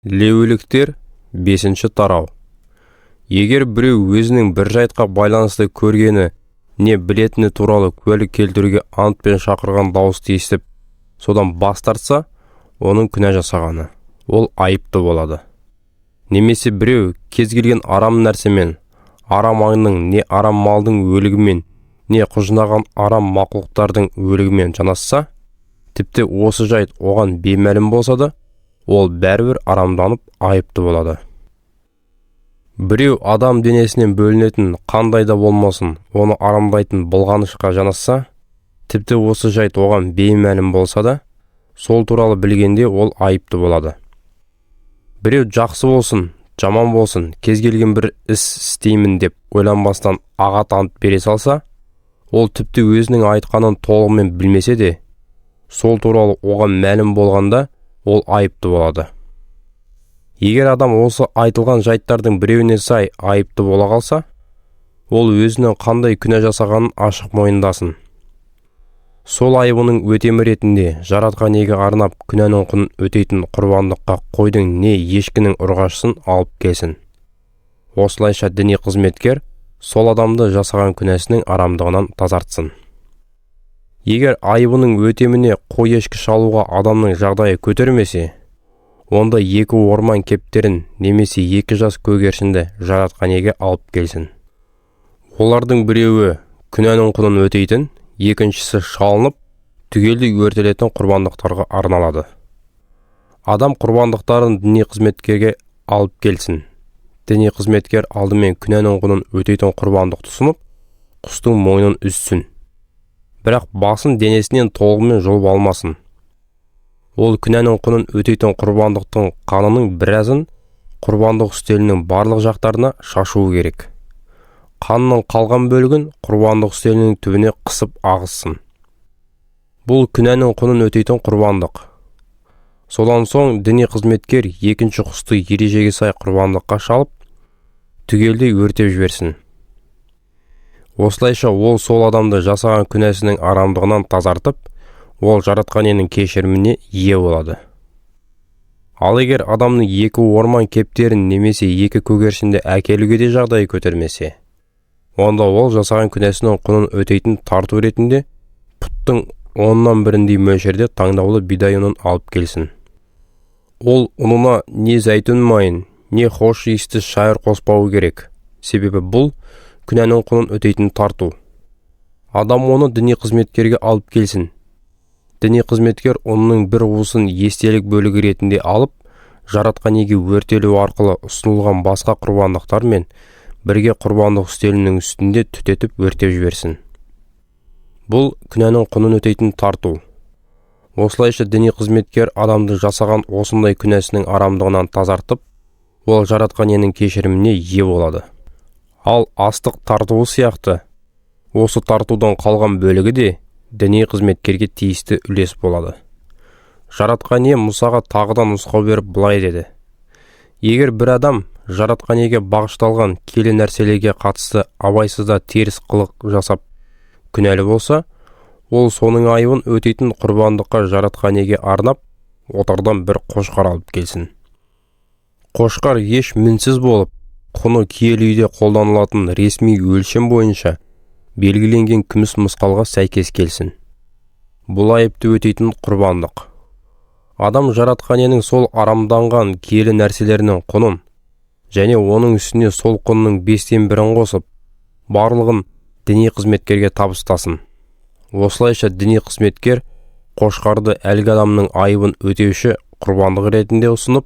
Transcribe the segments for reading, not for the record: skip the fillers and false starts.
Леуліктер 5-ші тарау. Егер біреу өзінің бір жайтқа байланысты көргені не білетіні туралы куәлік келтіруге антпен шақырған дауысты естіп, содан бас тартса, оның күнә жасағаны, ол айыпты болады. Немесе біреу кез келген арам нәрсемен, арам аңның не арам малдың өлігімен, не құжынаған арам мақұлықтардың өлігімен жанасса, тіпті осы жайт оған беймәлім болса да, ол бәрібір арамданып айыпты болады. Біреу адам денесінен бөлінетін қандай да болмасын, оны арамдайтын былғанышқа жанасса, тіпті осы жайт оған беймәлім болса да, сол туралы білгенде ол айыпты болады. Біреу жақсы болсын, жаман болсын, кез келген бір іс істеймін деп ойланбастан ағат ант бере салса, ол тіпті өзінің айтқанын толығымен білмесе де, сол туралы оған мәлім болғанда, ол айыпты болады. Егер адам осы айтылған жайттардың біреуіне сай айыпты бола қалса, ол өзінің қандай күнә жасағанын ашық мойындасын. Сол айыбының өтемі ретінде жаратқан иеге арнап күнәнің құнын өтейтін құрбандыққа қойдың не ешкінің ұрғашысын алып келсін. Осылайша діни қызметкер сол адамды жасаған күнәсінің арамдығынан тазартсын. Егер айыбының өтеміне қой ешкі шалуға адамның жағдайы көтермесе, онда 2 орман кептерін немесе 2 жас көгершінді жаратқан иеге алып келсін. Олардың біреуі күнәнің құнын өтейтін, екіншісі шалынып, түгелдей өртелетін құрбандықтарға арналады. Адам құрбандықтарын діни қызметкерге алып келсін. Діни қызметкер алдымен күнәнің құнын өтейтін құрбандықты ұсынып, құстың мойнын үзсін. Бірақ басын денесінен толығымен жұлып алмасын. Ол күнәнің құнын өтейтін құрбандықтың қанының біразын құрбандық үстелінің барлық жақтарына шашуы керек. Қанның қалған бөлігін құрбандық үстелінің түбіне қысып ағызсын. Бұл күнәнің құнын өтейтін құрбандық. Содан соң діни қызметкер екінші құсты ережеге сай құрбандыққа шалып, түгелдей өртеп жіберсін. Осылайша ол сол адамды жасаған күнәсінің арамдығынан тазартып, ол жаратқан иенің кешіріміне ие болады. Ал егер адамның 2 орман кептерін немесе 2 көгершінді әкелуге де жағдайы көтермесе, онда ол жасаған күнәсінің құнын өтейтін тарту ретінде пұттың 1/10 мөлшерде таңдаулы бидай ұнын алып келсін. Ол ұнына не зәйтүн майын, не хош иісті шайыр қоспауы керек. Себебі бұл күнәнің құнын өтейтін тарту. Адам оны діни қызметкерге алып келсін. Діни қызметкер оның бір уысын естелік бөлігі ретінде алып, жаратқан иеге өртелу арқылы ұсынылған басқа құрбандықтармен бірге құрбандық үстелінің үстінде түтетіп өртеп жіберсін. Бұл күнәнің құнын өтейтін тарту. Осылайша діни қызметкер адамды жасаған осындай күнәсінің арамдығынан тазартып, ол жаратқан иенің кешіріміне ие болады. Ал астық тартуы сияқты, осы тартудан қалған бөлігі де діни қызметкерге тиісті үлес болады. Жаратқан ие Мұсаға тағыдан нұсқау беріп былай деді: егер бір адам жаратқан иеге бағышталған келі нәрселерге қатысты абайсызда теріс қылық жасап күнәлі болса, ол соның айыбын өтейтін құрбандыққа жаратқан иеге арнап, отардан бір қошқар алып келсін. Қошқар еш мінсіз болып, құны киелі үйде қолданылатын ресми өлшем бойынша белгіленген күміс мысқалға сәйкес келсін. Бұл айыпты өтейтін құрбандық. Адам жаратқан иенің сол арамданған киелі нәрселерінің құнын және оның үстіне сол құнның 5/1 қосып, барлығын діни қызметкерге табыстасын. Осылайша діни қызметкер қошқарды әлгі адамның айыбын өтеуші құрбандық ретінде ұсынып,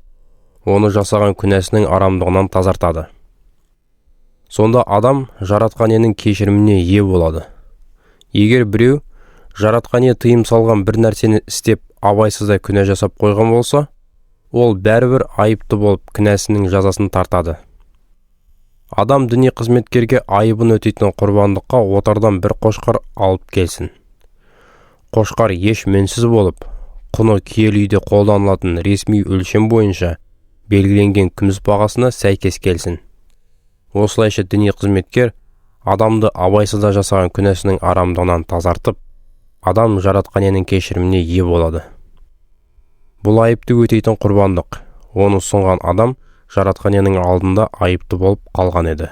оны жасаған күнәсінің арамдығынан тазартады. Сонда адам жаратқан иенің кешіріміне ие болады. Егер біреу жаратқан ие тыйым салған бір нәрсені істеп абайсызда күнә жасап қойған болса, ол бәрібір айыпты болып күнәсінің жазасын тартады. Адам діни қызметкерге айыбын өтейтін құрбандыққа отардан бір қошқар алып келсін. Қошқар еш мінсіз болып, құны киелі үйде қолданылатын ресми өлшем бойынша белгіленген күміс бағасына сәйкес келсін. Осылайша діни қызметкер адамды абайсызда жасаған күнәсінің арамдығынан тазартып, адам жаратқан иенің кешіріміне ие болады. Бұл айыпты өтейтін құрбандық. оны ұсынған адам жаратқан иенің алдында айыпты болып қалған еді.